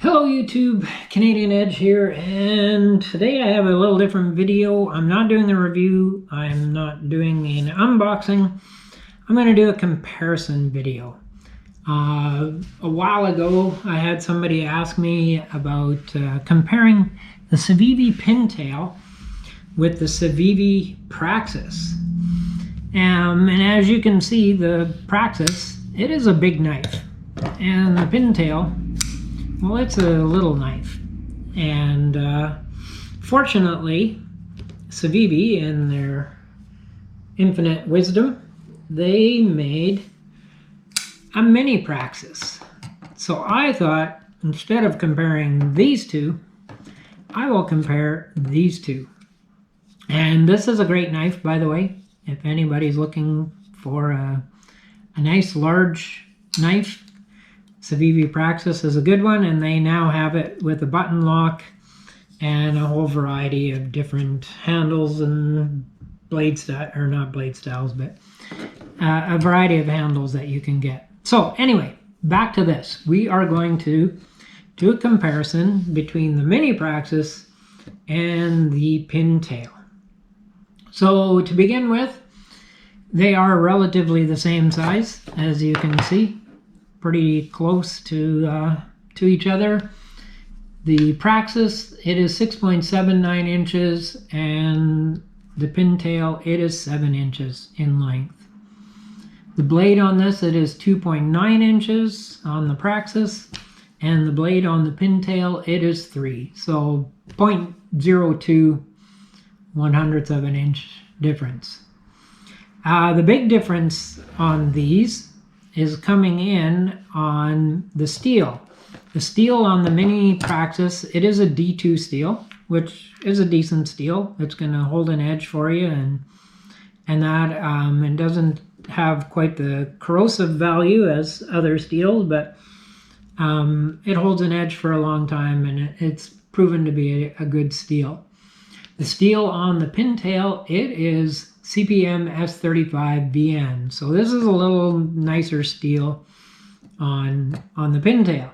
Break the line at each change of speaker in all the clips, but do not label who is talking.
Hello YouTube, Canadian Edge here, and today I have a little different video. I'm not doing a review, I'm not doing an unboxing. I'm going to do a comparison video. A while ago I had somebody ask me about comparing the Civivi Pintail with the Civivi Praxis. And as you can see, the Praxis, it is a big knife, and the Pintail, well, it's a little knife. And fortunately, Civivi, in their infinite wisdom, they made a Mini Praxis. So I thought, instead of comparing these two, I will compare these two. And this is a great knife, by the way. If anybody's looking for a nice large knife, Civivi Praxis is a good one, and they now have it with a button lock and a whole variety of different handles and blade styles, or not blade styles, but a variety of handles that you can get. So anyway, back to this. We are going to do a comparison between the Mini Praxis and the Pintail. So to begin with, they are relatively the same size, as you can see. Pretty close to each other. The Praxis, it is 6.79 inches, and the Pintail, it is 7 inches in length. The blade on this, it is 2.9 inches on the Praxis, and the blade on the Pintail, it is 3. So 0.02 1/100th of an inch difference. The big difference on these is coming in on the steel. The steel on the Mini Praxis, it is a D2 steel, which is a decent steel. It's going to hold an edge for you, and that it doesn't have quite the corrosive value as other steels, but it holds an edge for a long time, and it's proven to be a good steel. The steel on the Pintail, it is CPM S35BN. So this is a little nicer steel on the Pintail.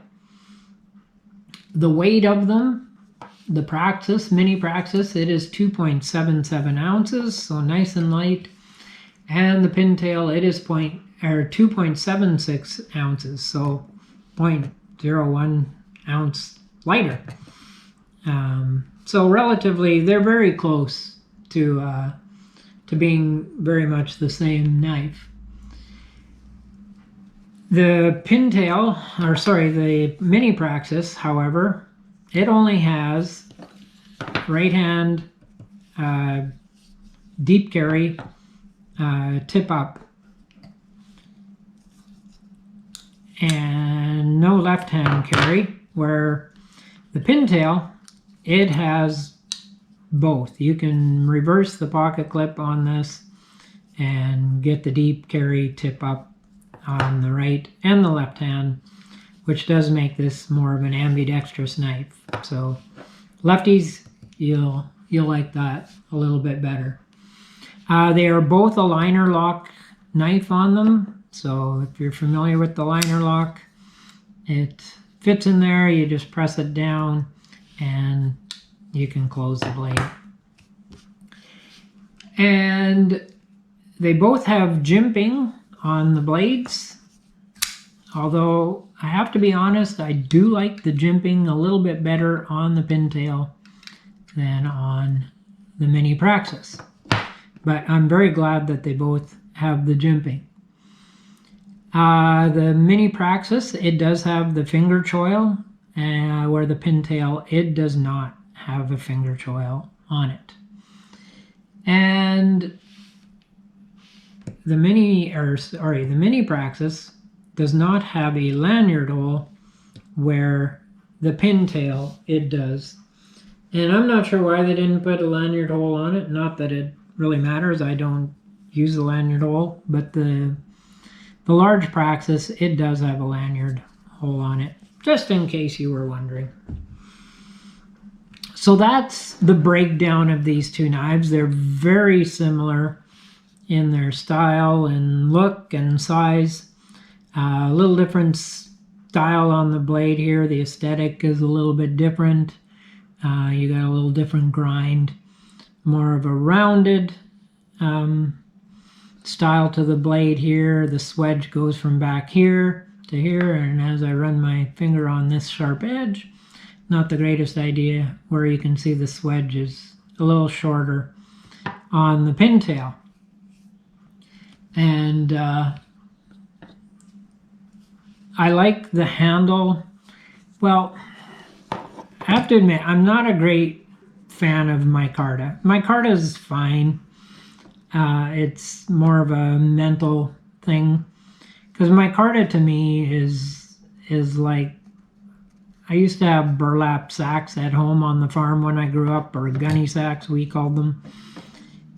The weight of them, the Praxis, Mini Praxis, it is 2.77 ounces, so nice and light. And the Pintail, it is 2.76 ounces, so 0.01 ounce lighter. So relatively, they're very close to being very much the same knife. The Pintail, or sorry, the Mini Praxis, however, it only has right hand deep carry tip up and no left hand carry, where the Pintail, it has both. You can reverse the pocket clip on this and get the deep carry tip up on the right and the left hand, which does make this more of an ambidextrous knife. So lefties, you'll like that a little bit better. They are both a liner lock knife on them. So if you're familiar with the liner lock, it fits in there. You just press it down and you can close the blade. And they both have jimping on the blades, although I have to be honest, I do like the jimping a little bit better on the Pintail than on the Mini Praxis. But I'm very glad that they both have the jimping. The Mini Praxis, it does have the finger choil, where the Pintail, it does not have a finger choil on it. And the Mini Praxis does not have a lanyard hole, where the Pintail, it does. And I'm not sure why they didn't put a lanyard hole on it. Not that it really matters, I don't use the lanyard hole, but the large Praxis, it does have a lanyard hole on it, just in case you were wondering. So that's the breakdown of these two knives. They're very similar in their style and look and size. A little difference style on the blade here. The aesthetic is a little bit different. You got a little different grind, more of a rounded style to the blade here. The swedge goes from back here to here, and as I run my finger on this sharp edge, not the greatest idea, where you can see the swedge is a little shorter on the pintail. And I like the handle. Well, I have to admit, I'm not a great fan of micarta. Micarta is fine. It's more of a mental thing, because micarta to me is like, I used to have burlap sacks at home on the farm when I grew up, or gunny sacks we called them,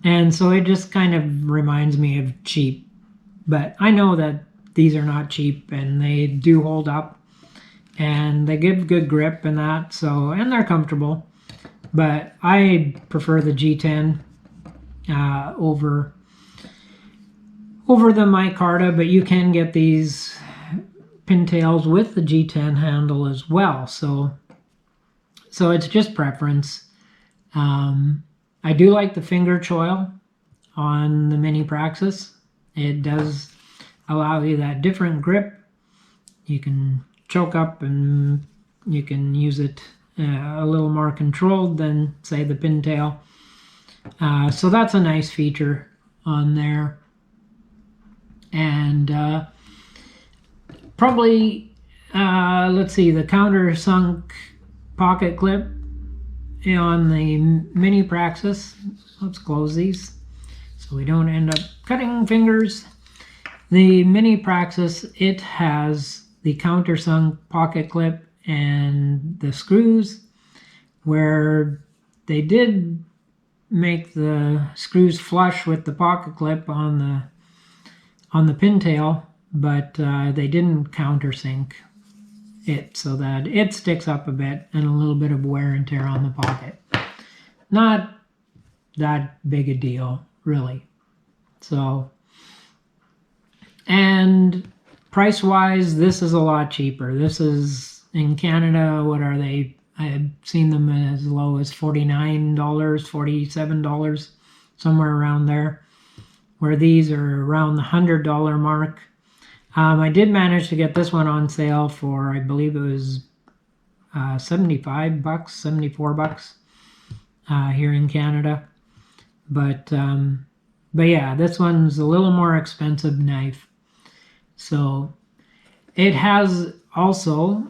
and so it just kind of reminds me of cheap. But I know that these are not cheap, and they do hold up, and they give good grip and that, so, and they're comfortable. But I prefer the G10 over the micarta, but you can get these pintails with the G10 handle as well, so it's just preference. I do like the finger choil on the Mini Praxis. It does allow you that different grip. You can choke up and you can use it a little more controlled than, say, the pintail. So that's a nice feature on there. And probably, let's see, the countersunk pocket clip on the Mini Praxis. Let's close these so we don't end up cutting fingers. The Mini Praxis, it has the countersunk pocket clip and the screws, where they did make the screws flush with the pocket clip on the pintail, but they didn't countersink it so that it sticks up a bit and a little bit of wear and tear on the pocket. Not that big a deal, really. So, and price-wise, this is a lot cheaper. This is, in Canada, what are they? I had seen them as low as $49, $47, somewhere around there, where these are around the $100 mark. I did manage to get this one on sale for, I believe it was $75, $74 here in Canada. But yeah, this one's a little more expensive knife. So it has also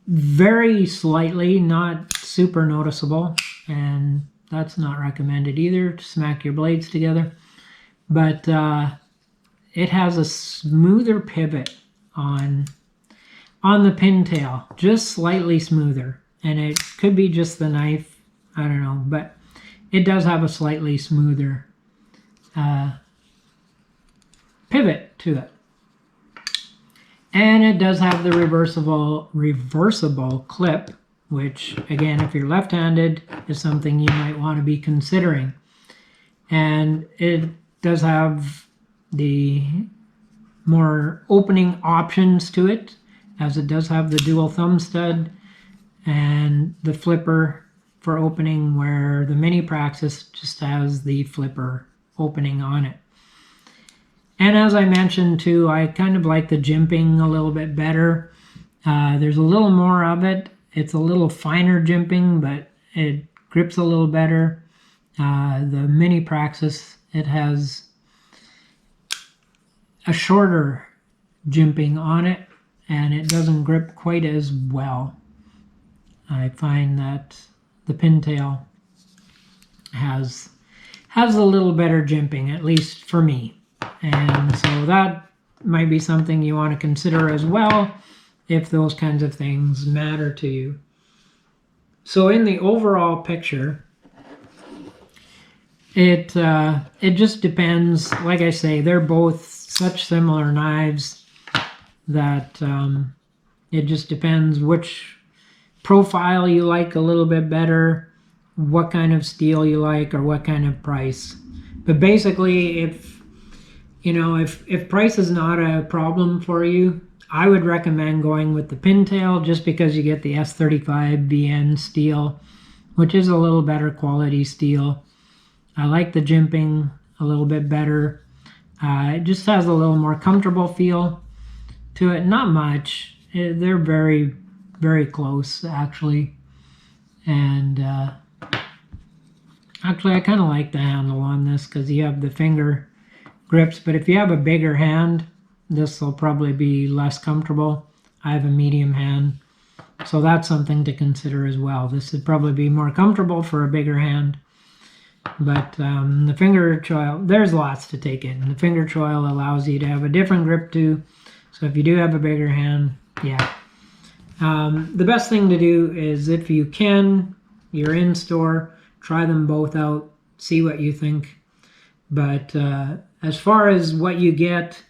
very slightly, not super noticeable, and that's not recommended either, to smack your blades together. But it has a smoother pivot on the pintail, just slightly smoother. And it could be just the knife, I don't know, but it does have a slightly smoother pivot to it. And it does have the reversible clip, which, again, if you're left-handed, is something you might want to be considering. And it does have the more opening options to it, as it does have the dual thumb stud and the flipper for opening, where the Mini Praxis just has the flipper opening on it. And as I mentioned too, I kind of like the jimping a little bit better. There's a little more of it. It's a little finer jimping, but it grips a little better. The Mini Praxis, it has a shorter jimping on it, and it doesn't grip quite as well. I find that the pintail has a little better jimping, at least for me. And so that might be something you want to consider as well, if those kinds of things matter to you. So in the overall picture, it just depends. Like I say, they're both such similar knives that it just depends which profile you like a little bit better, what kind of steel you like, or what kind of price. But basically, if price is not a problem for you, I would recommend going with the Pintail just because you get the S35VN steel, which is a little better quality steel. I like the jimping a little bit better. It just has a little more comfortable feel to it. Not much. They're very, very close, actually. And actually, I kind of like the handle on this because you have the finger grips. But if you have a bigger hand, this will probably be less comfortable. I have a medium hand, so that's something to consider as well. This would probably be more comfortable for a bigger hand. But the finger choil, there's lots to take in. The finger choil allows you to have a different grip too. So if you do have a bigger hand, yeah. The best thing to do is, if you can, you're in store, try them both out, see what you think. But as far as what you get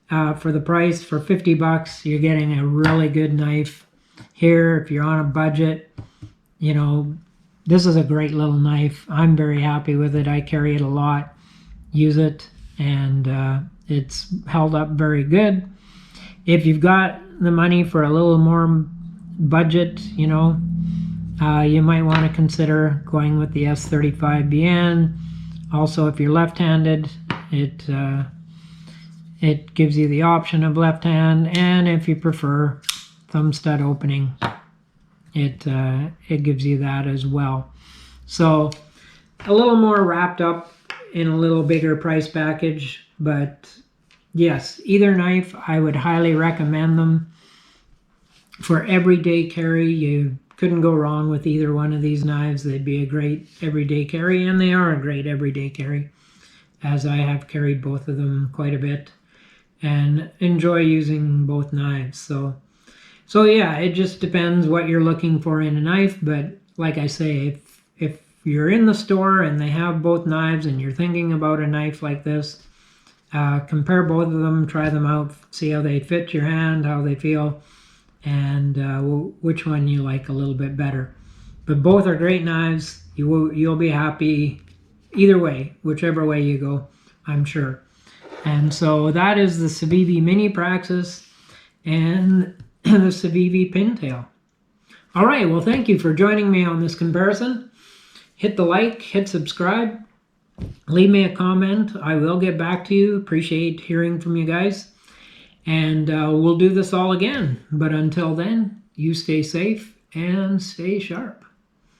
for the price, for 50 bucks, you're getting a really good knife. Here, if you're on a budget, you know, this is a great little knife. I'm very happy with it. I carry it a lot, use it, and it's held up very good. If you've got the money for a little more budget, you know, you might want to consider going with the S35VN. Also, if you're left-handed, it gives you the option of left hand, and if you prefer thumb stud opening, it gives you that as well. So a little more wrapped up in a little bigger price package, but yes, either knife, I would highly recommend them. For everyday carry, you couldn't go wrong with either one of these knives. They'd be a great everyday carry, and they are a great everyday carry, as I have carried both of them quite a bit and enjoy using both knives. So yeah, it just depends what you're looking for in a knife. But like I say, if you're in the store and they have both knives and you're thinking about a knife like this, compare both of them, try them out, see how they fit your hand, how they feel, and which one you like a little bit better. But both are great knives. You'll be happy either way, whichever way you go, I'm sure. And so that is the Civivi Mini Praxis and the Civivi Pintail. All right, well, thank you for joining me on this comparison. Hit the like, hit subscribe, leave me a comment. I will get back to you. Appreciate hearing from you guys. And we'll do this all again. But until then, you stay safe and stay sharp.